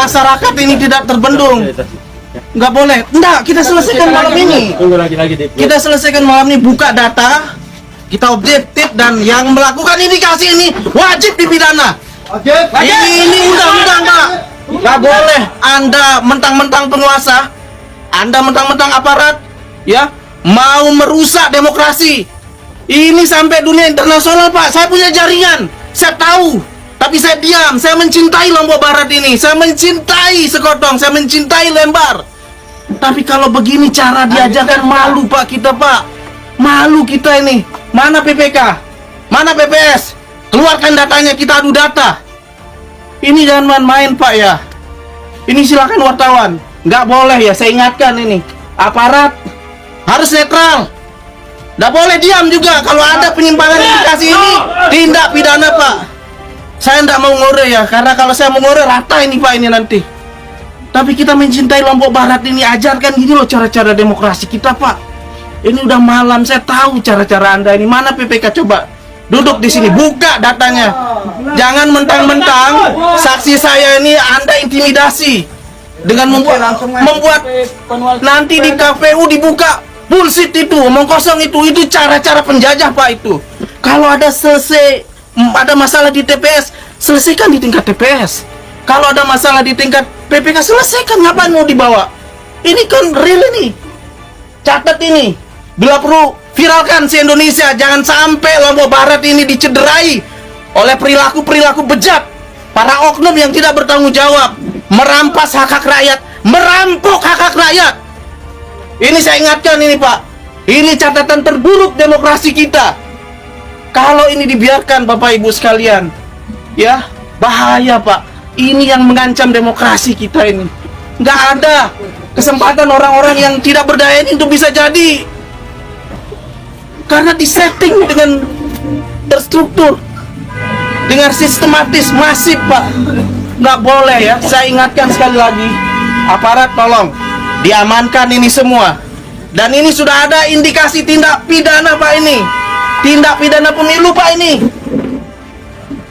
masyarakat ini tidak terbendung. Nggak boleh. Enggak, kita selesaikan malam ini. Kita selesaikan malam ini, buka data, kita objektif, dan yang melakukan indikasi ini wajib dipidana. Ini undang-undang, Pak. Nggak boleh Anda mentang-mentang penguasa, Anda mentang-mentang aparat, ya, mau merusak demokrasi. Ini sampai dunia internasional, Pak. Saya punya jaringan, saya tahu. Tapi saya diam, saya mencintai Lombok Barat ini. Saya mencintai Sekotong, saya mencintai Lembar. Tapi kalau begini cara diajarkan, malu Pak kita, Pak. Malu kita ini. Mana PPK? Mana PPS? Keluarkan datanya, kita adu data. Ini jangan main-main, Pak, ya. Ini silakan wartawan. Nggak boleh, ya, saya ingatkan ini. Aparat harus netral. Nggak boleh diam juga. Kalau ada penyimpangan indikasi ini, tindak pidana, Pak. Saya tidak mau ngore, ya, karena kalau saya mau ngore rata ini, Pak, ini nanti. Tapi kita mencintai Lombok Barat ini, ajarkan gini loh cara-cara demokrasi kita, Pak. Ini udah malam, saya tahu cara-cara Anda ini. Mana PPK, coba duduk di sini, buka datanya. Jangan mentang-mentang saksi saya ini Anda intimidasi dengan membuat nanti di KPU dibuka bullshit itu, omong kosong itu cara-cara penjajah, Pak, itu. Kalau ada ada masalah di TPS, selesaikan di tingkat TPS. Kalau ada masalah di tingkat PPK, selesaikan. Ngapain mau dibawa? Ini kan real ini. Catat ini. Bila perlu, viralkan si Indonesia. Jangan sampai Lombok Barat ini dicederai oleh perilaku-perilaku bejat para oknum yang tidak bertanggung jawab, merampas hak-hak rakyat, merampok hak-hak rakyat. Ini saya ingatkan ini, Pak. Ini catatan terburuk demokrasi kita. Kalau ini dibiarkan, Bapak Ibu sekalian, ya, bahaya, Pak. Ini yang mengancam demokrasi kita ini. Nggak ada kesempatan orang-orang yang tidak berdaya ini untuk bisa jadi. Karena disetting dengan terstruktur, dengan sistematis, masif, Pak. Nggak boleh, ya. Saya ingatkan sekali lagi, aparat tolong diamankan ini semua. Dan ini sudah ada indikasi tindak pidana, Pak, ini. Tindak pidana pemilu, Pak, ini.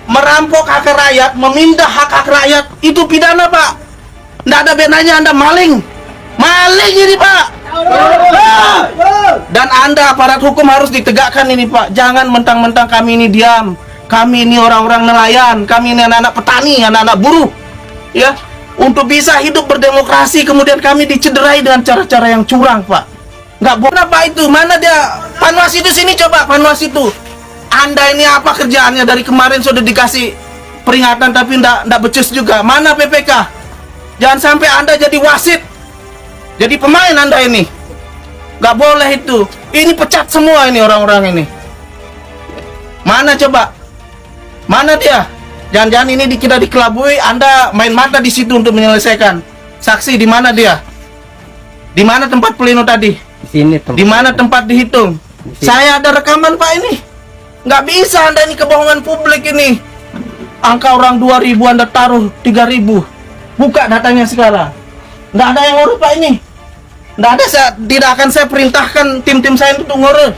Merampok hak rakyat, memindah hak-hak rakyat, itu pidana, Pak. Nggak ada bedanya Anda maling. Maling ini, Pak. Dan Anda aparat hukum harus ditegakkan ini, Pak. Jangan mentang-mentang kami ini diam. Kami ini orang-orang nelayan, kami ini anak-anak petani, anak-anak buruh, ya. Untuk bisa hidup berdemokrasi, kemudian kami dicederai dengan cara-cara yang curang, Pak. Nggak boleh, Pak, itu. Mana dia? Panwas itu sini, coba. Panwas itu. Anda ini apa kerjaannya? Dari kemarin sudah dikasih peringatan, tapi nggak becus juga. Mana PPK? Jangan sampai Anda jadi wasit, jadi pemain Anda ini. Nggak boleh itu. Ini pecat semua ini orang-orang ini. Mana coba? Mana dia? Jangan-jangan ini kita dikelabui, Anda main mata di situ untuk menyelesaikan. Saksi, di mana dia? Di mana tempat pleno tadi? Di sini. Di mana tempat dihitung? Saya ada rekaman, Pak, ini. Nggak bisa Anda ini kebohongan publik ini. Angka orang 2000 Anda taruh 3000. Buka datanya sekarang. Nggak ada yang ngurus, Pak, ini. Nggak ada, tidak akan saya perintahkan tim-tim saya untuk ngurus.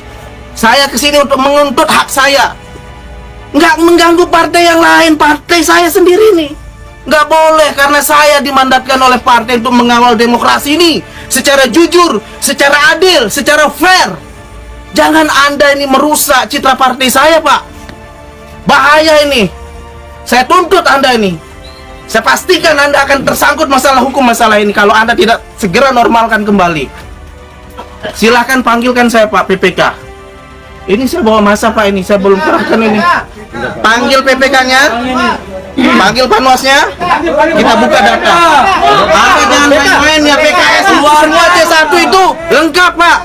Saya kesini untuk menuntut hak saya. Nggak mengganggu partai yang lain, partai saya sendiri nih. Nggak boleh, karena saya dimandatkan oleh partai untuk mengawal demokrasi ini secara jujur, secara adil, secara fair. Jangan Anda ini merusak citra partai saya, Pak. Bahaya ini. Saya tuntut Anda ini. Saya pastikan Anda akan tersangkut masalah hukum masalah ini kalau Anda tidak segera normalkan kembali. Silahkan panggilkan saya, Pak, PPK. Ini saya bawa masa, Pak, ini. Saya belum kerahkan ini. Panggil PPK-nya. Panggil panwasnya. Kita buka data. Anda jangan main-main ya, PKS. Semua C1 itu lengkap, Pak.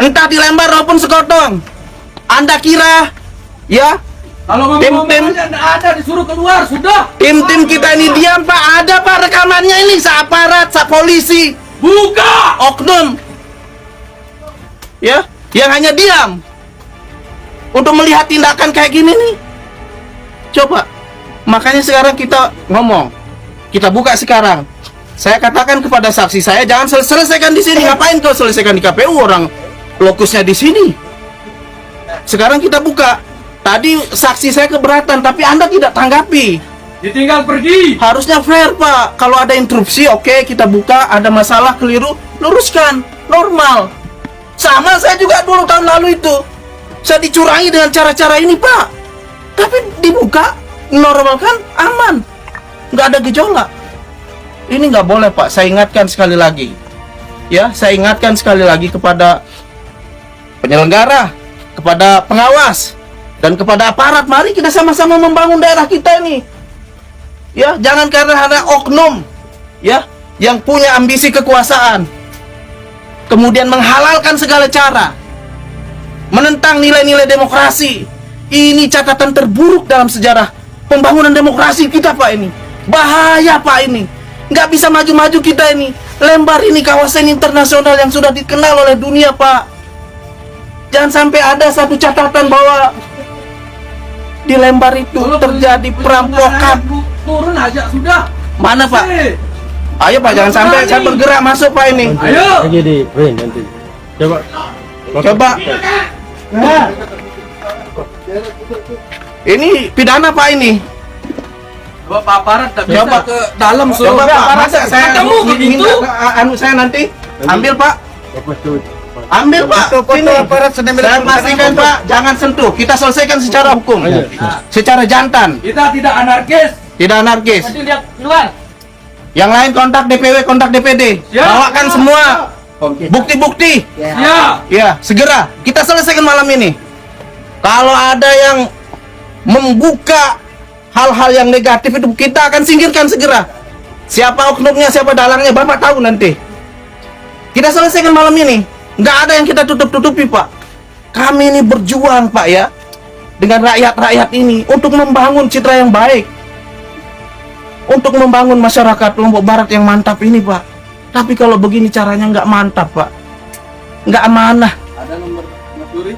Entah di Lembar maupun Sekotong. Anda kira, ya, kalau tim-tim ada disuruh keluar, sudah. Tim-tim kita ini diam, Pak. Ada, Pak, rekamannya ini. Aparat, polisi. Buka! Oknum, ya, yang hanya diam untuk melihat tindakan kayak gini nih. Coba. Makanya sekarang kita ngomong. Kita buka sekarang. Saya katakan kepada saksi saya, jangan selesaikan di sini. Ngapain kau selesaikan di KPU? Orang lokusnya di sini. Sekarang kita buka. Tadi saksi saya keberatan, tapi Anda tidak tanggapi. Ditinggal pergi. Harusnya fair, Pak. Kalau ada interupsi, oke, kita buka. Ada masalah keliru, luruskan. Normal. Sama saya juga dulu tahun lalu itu. Saya dicurangi dengan cara-cara ini, Pak. Tapi dibuka, normal kan, aman. Nggak ada gejolak. Ini nggak boleh, Pak. Saya ingatkan sekali lagi. Ya, saya ingatkan sekali lagi kepada penyelenggara, kepada pengawas, dan kepada aparat. Mari kita sama-sama membangun daerah kita ini. Ya, jangan karena ada oknum ya yang punya ambisi kekuasaan kemudian menghalalkan segala cara, menentang nilai-nilai demokrasi. Ini catatan terburuk dalam sejarah pembangunan demokrasi kita, Pak. Ini bahaya, Pak. Ini nggak bisa maju-maju kita ini. Lembar ini kawasan internasional yang sudah dikenal oleh dunia, Pak. Jangan sampai ada satu catatan bahwa di Lembar itu terjadi perampokan. Turun aja sudah. Mana, Pak? Ayo, Pak, jangan sampai saya bergerak masuk, Pak, ini. Ayo. Lagi di Win nanti. Coba. Nah. Ini pidana, Pak, ini. Coba Pak aparat tak bisa Coba. ke dalam Coba, suruh Pak, aparat. masa saya Ketemu begitu. anu saya nanti ambil, Pak. Ambil, Pak. Sini. Saya pastikan, Pak, jangan sentuh. Kita selesaikan secara hukum. Secara jantan, Kita tidak anarkis. tidak anarkis. Nanti lihat keluar. Yang lain kontak DPW, kontak DPD. Siap. Bawakan semua bukti-bukti. Ya. Ya, segera kita selesaikan malam ini. Kalau ada yang membuka hal-hal yang negatif itu, kita akan singkirkan segera. Siapa oknumnya, siapa dalangnya, Bapak tahu nanti. Kita selesaikan malam ini. Nggak ada yang kita tutup-tutupi, Pak. Kami ini berjuang, Pak, ya, dengan rakyat-rakyat ini untuk membangun citra yang baik, untuk membangun masyarakat Lombok Barat yang mantap ini, Pak. Tapi kalau begini caranya nggak mantap, Pak. Nggak amanah. Ada nomor Maturi?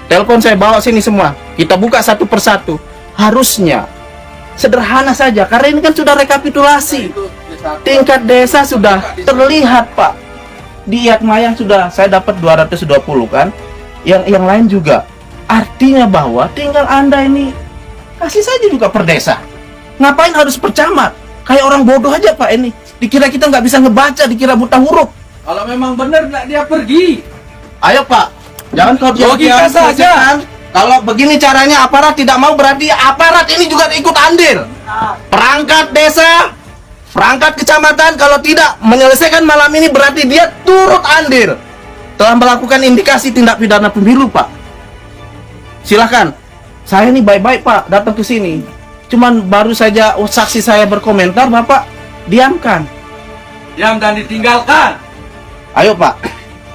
Telepon saya bawa sini semua. Kita buka satu persatu. Harusnya sederhana saja, karena ini kan sudah rekapitulasi. Tingkat desa sudah terlihat, Pak. Di Iatmayang sudah saya dapat 220 kan. Yang lain juga. Artinya bahwa tinggal Anda ini kasih saja juga per desa. Ngapain harus per camat? Kayak orang bodoh aja, Pak, ini. Dikira kita nggak bisa ngebaca, dikira buta huruf. Kalau memang benar dia pergi. Ayo, Pak. Jangan kau Logika saja. Kalau begini caranya aparat tidak mau, berarti aparat ini juga ikut andil. Perangkat desa, perangkat kecamatan kalau tidak menyelesaikan malam ini berarti dia turut andil telah melakukan indikasi tindak pidana pemilu, Pak. Silahkan. Saya ini baik-baik, Pak, datang ke sini. Cuman baru saja saksi saya berkomentar, Bapak diamkan. Diam dan ditinggalkan. Ayo, Pak.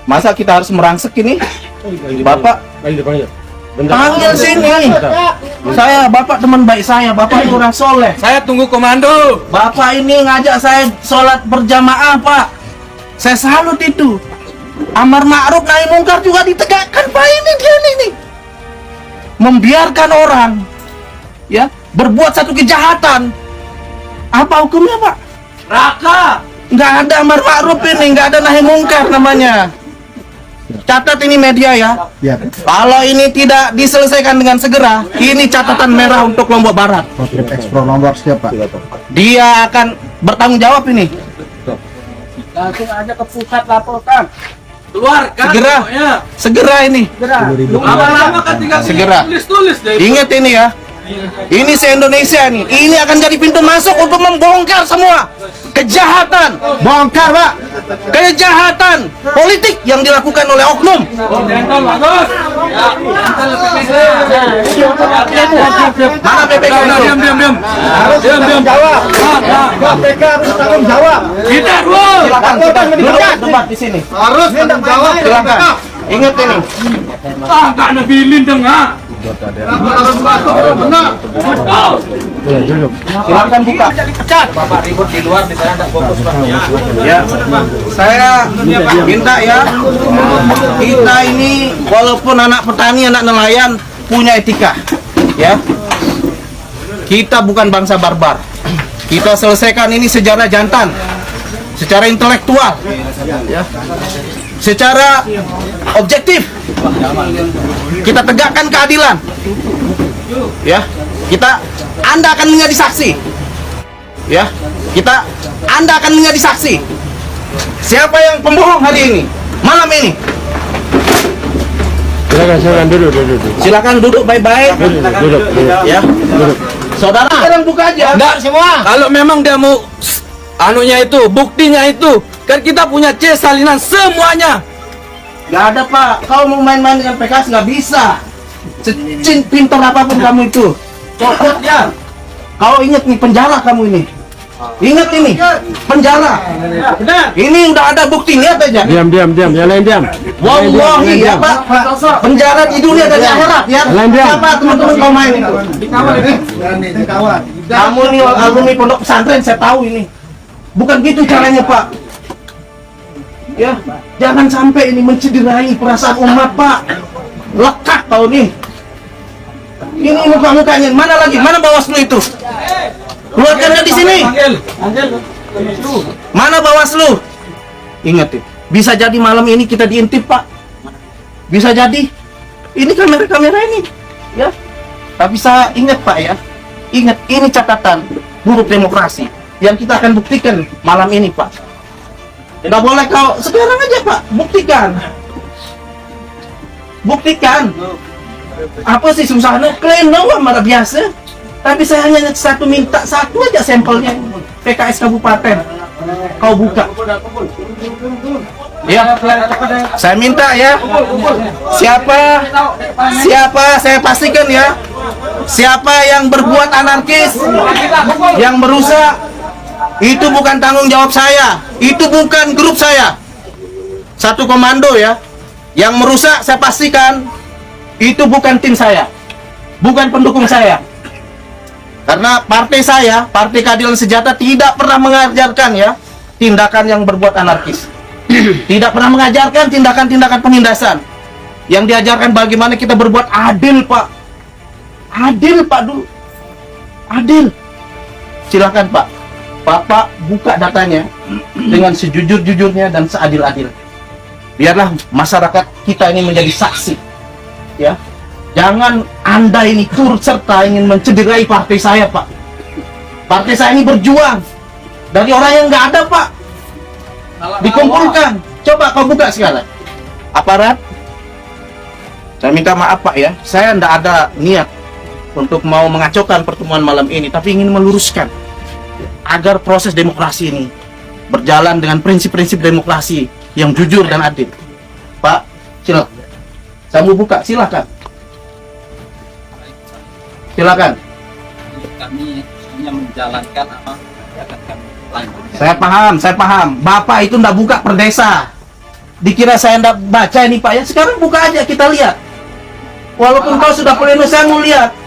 Masa kita harus merangsek ini? Bapak panggil sini. Saya, Bapak teman baik saya, Bapak ini orang soleh. Saya tunggu komando. Bapak ini ngajak saya sholat berjamaah, Pak. Saya salut itu. Amar ma'ruf nahi mungkar juga ditegakkan, Pak. Ini dia nih. Membiarkan orang ya berbuat satu kejahatan. Apa hukumnya, Pak? Raka. Nggak ada amar ma'ruf ini, nggak ada nahi mungkar namanya. Catat ini media ya. Kalau ini tidak diselesaikan dengan segera, ini catatan merah untuk Lombok Barat. Ekspor nomor siapa? Dia akan bertanggung jawab ini. Langsung aja ke pusat laporkan. Keluarkan. Segera. pokoknya. Segera ini. Lama-lama kan tinggal Segera. tulis-tulis deh. Ingat ini ya. Ini se-Indonesia nih. Ini akan jadi pintu masuk untuk membongkar semua kejahatan. Bongkar, Pak. Kejahatan politik yang dilakukan oleh oknum. Jentol bagus. Mana PPK itu? Diam. Diam. Jawab. KPK harus tanggung jawab. Kita dulu. Silakan kita debat di sini. Harus tanggung jawab. Silakan. Ingat ini. Gak ada bilin dong, ha. Benar. Silakan buka. Bapak ribut di luar, di sana tidak fokus, Pak. Ya, saya minta ya, kita ini walaupun anak petani, anak nelayan punya etika, ya. Kita bukan bangsa barbar. Kita selesaikan ini secara jantan, secara intelektual, ya, secara objektif. Kita tegakkan keadilan, ya. Anda akan menjadi saksi. Ya, Anda akan menjadi saksi. Siapa yang pembohong hari ini? Malam ini. Silakan duduk. Silakan duduk baik-baik. Duduk. Ya. Saudara, sekarang buka aja. Enggak semua. Kalau memang dia mau anunya itu, buktinya itu, kan kita punya C salinan semuanya. Nggak ada, Pak. Kau mau main-main dengan PKS nggak bisa. Pintar apapun kamu itu. Cocok ya. Kau ingat nih penjara kamu ini. Ingat ini penjara. Ini udah ada bukti, lihat aja. Diam. Yang lain diam. Wallahi ya Pak. Penjara di dunia dan di akhirat ya. Siapa teman-teman kau main itu? Kamu nih alumni pondok pesantren, saya tahu ini. Bukan gitu caranya, Pak. Ya, jangan sampai ini mencederai perasaan umat, Pak. Lekat kau nih. Ini muka-mukanya. Mana lagi? Mana Bawaslu itu? Keluarkannya di sini. Mana Bawaslu? Ingat ya, bisa jadi malam ini kita diintip, Pak. Bisa jadi. Ini kamera-kamera ini, ya. Tapi saya ingat, Pak, ya. Ingat, ini catatan buruk demokrasi yang kita akan buktikan malam ini, Pak. Nggak boleh kau sekarang aja, Pak. Buktikan. Apa sih susahnya? Klaim doang marah biasa. Tapi saya hanya minta satu aja sampelnya. PKS Kabupaten. Kau buka. Ya. Saya minta ya. Siapa saya pastikan ya. Siapa yang berbuat anarkis, yang merusak, itu bukan tanggung jawab saya. Itu bukan grup saya. Satu komando ya. Yang merusak saya pastikan itu bukan tim saya. Bukan pendukung saya. Karena partai saya, Partai Keadilan Sejahtera, tidak pernah mengajarkan ya tindakan yang berbuat anarkis. Tidak pernah mengajarkan tindakan-tindakan penindasan. Yang diajarkan bagaimana kita berbuat adil, Pak. Adil, Pak, dulu. Adil. Silakan, Pak. Bapak buka datanya dengan sejujur-jujurnya dan seadil-adil. Biarlah masyarakat kita ini menjadi saksi. Ya. Jangan Anda ini turut serta ingin mencederai partai saya, Pak. Partai saya ini berjuang dari orang yang nggak ada, Pak. Dikumpulkan. Coba kau buka sekarang. Aparat. Saya minta maaf, Pak, ya. Saya nggak ada niat untuk mau mengacaukan pertemuan malam ini, tapi ingin meluruskan agar proses demokrasi ini berjalan dengan prinsip-prinsip demokrasi yang jujur dan adil. Pak, silakan. Saya mau buka, silakan. Silakan. Kami hanya menjalankan apa yang akan kami lanjutkan. Saya paham. Bapak itu ndak buka per desa. Dikira saya ndak baca ini, Pak, ya. Sekarang buka aja, kita lihat. Walaupun kau sudah pleno, saya mau lihat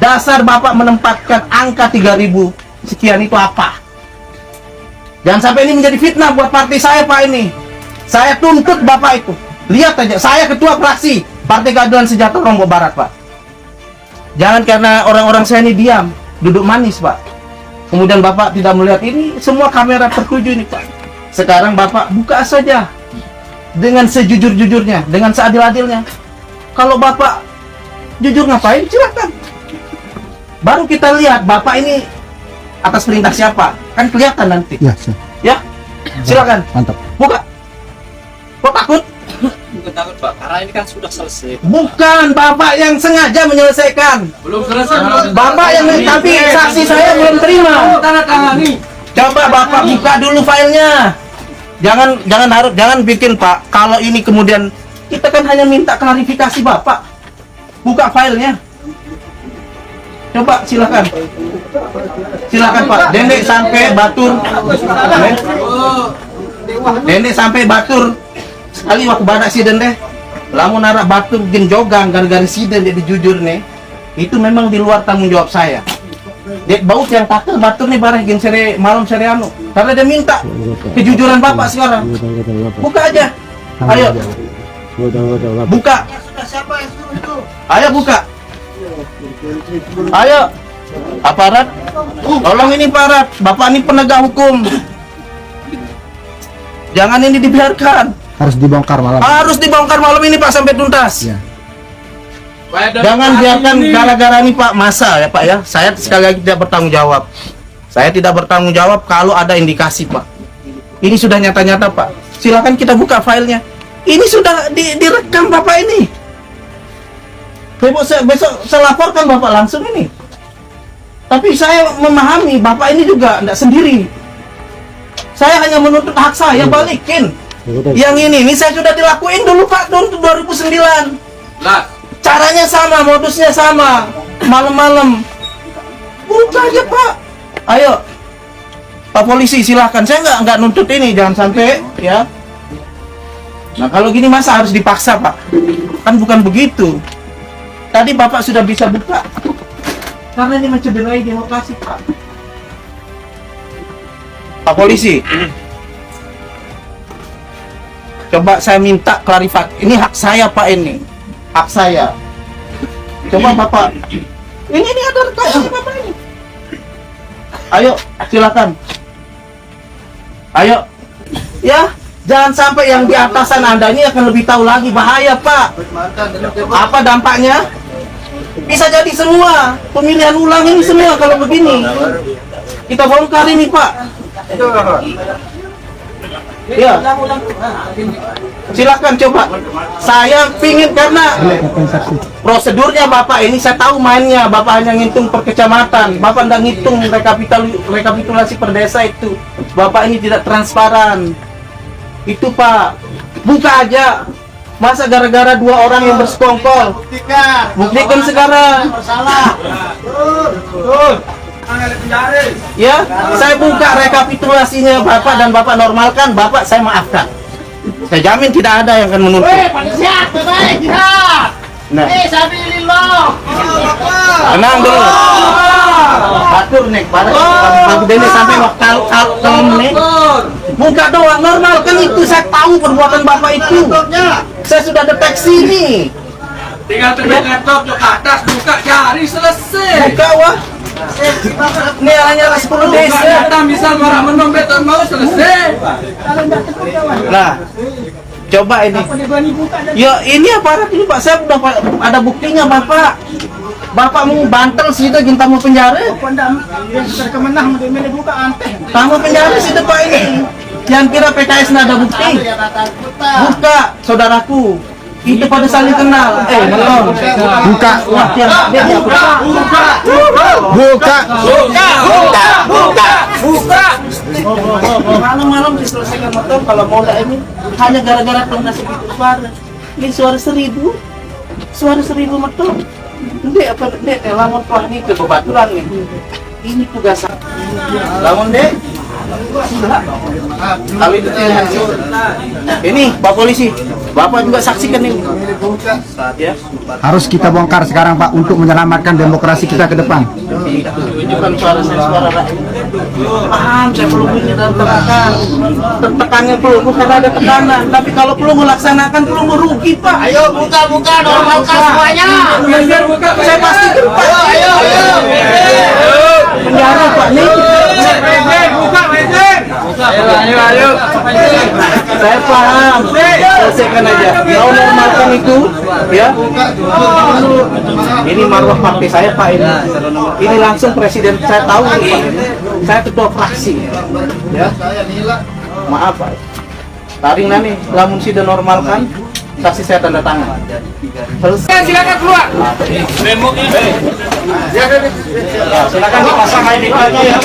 dasar Bapak menempatkan angka 3.000 sekian itu apa. Jangan sampai ini menjadi fitnah buat partai saya, Pak, ini. Saya tuntut Bapak itu. Lihat aja, saya ketua fraksi Partai Keadilan Sejahtera Lombok Barat, Pak. Jangan karena orang-orang saya ini diam, duduk manis, Pak. Kemudian Bapak tidak melihat ini, semua kamera tertuju ini, Pak. Sekarang Bapak buka saja dengan sejujur-jujurnya, dengan seadil-adilnya. Kalau Bapak jujur ngapain, silakan. Baru kita lihat Bapak ini atas perintah siapa, kan kelihatan nanti. Ya, Ya, silakan. mantap. Buka. Kok takut? Bukan takut, Pak, karena ini kan sudah selesai. Bukan Bapak yang sengaja menyelesaikan. Belum selesai. Bapak yang tapi saksi saya belum terima. Tanda tangani. Coba Bapak buka dulu filenya. Jangan bikin, Pak. Kalau ini kemudian kita kan hanya minta klarifikasi Bapak. Buka filenya. Coba silakan. Silakan, Pak. Dendek sampai Batur. Dendek sampai Batur. Sekali waktu badak siden deh. Lamun narak Batur gen jogang gara-gara siden dia jujur nih. Itu memang di luar tanggung jawab saya. Dek baut yang takut Batur nih barang gen sere malam sere anu. Karena dia minta kejujuran Bapak sekarang. Buka aja. Ayo. Buka. Ayo buka. Ayo. Aparat. Tolong ini aparat. Bapak ini penegak hukum. Jangan ini dibiarkan. Harus dibongkar malam. Harus dibongkar malam ini, Pak, sampai tuntas. Ya. Jangan biarkan gara-gara ini Pak masa ya Pak ya. Saya sekali lagi tidak bertanggung jawab. Saya tidak bertanggung jawab kalau ada indikasi Pak. Ini sudah nyata-nyata Pak. Silakan kita buka filenya. Ini sudah direkam Bapak ini. Besok saya laporkan Bapak langsung ini. Tapi saya memahami Bapak ini juga tidak sendiri. Saya hanya menuntut hak saya, balikin. Yang ini saya sudah dilakuin dulu Pak, tahun 2009. Lah, Caranya sama, modusnya sama. Malam-malam. Buka aja Pak. Ayo. Pak polisi silahkan. Saya nggak nuntut ini, jangan sampai ya. Nah kalau gini masa harus dipaksa Pak? Kan bukan begitu. Tadi Bapak sudah bisa buka. Karena ini mencederai demokrasi Pak. Pak polisi. Coba saya minta klarifikasi. Ini hak saya Pak ini. Hak saya. Coba Bapak. Ini ada rekaman Bapak ini. Ayo, silakan. Ayo. Ya, jangan sampai yang di atasan Anda ini akan lebih tahu lagi, bahaya Pak. Apa dampaknya? Bisa jadi semua pemilihan ulang ini semua kalau begini. Kita bongkar ini Pak. Ya. Silakan coba. Saya pingin karena prosedurnya Bapak ini saya tahu mainnya. Bapak hanya ngitung per kecamatan. Bapak tidak ngitung rekapitulasi per desa itu. Bapak ini tidak transparan. Itu Pak. Buka aja. Masa gara-gara dua orang yang bersekongkol? Buktikan sekarang. Ya, saya buka rekapitulasinya Bapak dan Bapak normalkan, Bapak saya maafkan. Saya jamin tidak ada yang akan menuntut. Nah, tenang dulu. Atur nek, Pak Dene sampai kalau nek. Buka doang, normalkan itu. Saya tahu perbuatan Bapak itu. Saya sudah deteksi ini. tinggal terbit laptop ke atas, buka jari, selesai. Buka wah. Ini hanya 10 desa. Datang misal marah menung betul mau selesai. Nah, coba ini. Ya ini aparat ini Pak, saya udah ada buktinya Bapak. Bapak mau bantel situ ginta mau penjara. Kamu penjara situ Pak ini. Yang kira PKS nggak ada bukti. Buka, saudaraku. Itu pada saling kenal. Belum. Buka. Buka. Malam-malam diselesaikan motor kalau mau ini hanya gara-gara ngasih gitu suara. Ini suara 1000. Suara 1000 motor. Dek apa dek lamun Pak ini kebetulan nih. Ini tugas. Lamun dek. Kalau itu ini Pak polisi, Bapak juga saksikan ini. Ya. Harus kita bongkar sekarang Pak untuk menyelamatkan demokrasi kita ke depan. Tunjukkan suara rakyat. Paham, saya perlu punya dan tekanan. Tekannya perlu, bukan ada tekanan. Tapi kalau perlu melaksanakan, perlu merugi Pak. Ayo buka, normalkan semuanya. Saya pastikan Pak. Ayo. Penjara Pak nih. Ayo. Saya paham. Selesaikan aja. Mau normalkan itu, ya. Ini marwah partai saya Pak ini. Ini langsung presiden saya tahu Pak. Saya ketua fraksi. Ya. Maaf Pak. Taring nani, lamun sudah normalkan, saksi saya tanda tangan. Selesai. Silakan keluar. Silakan dipasang ID Pak ya.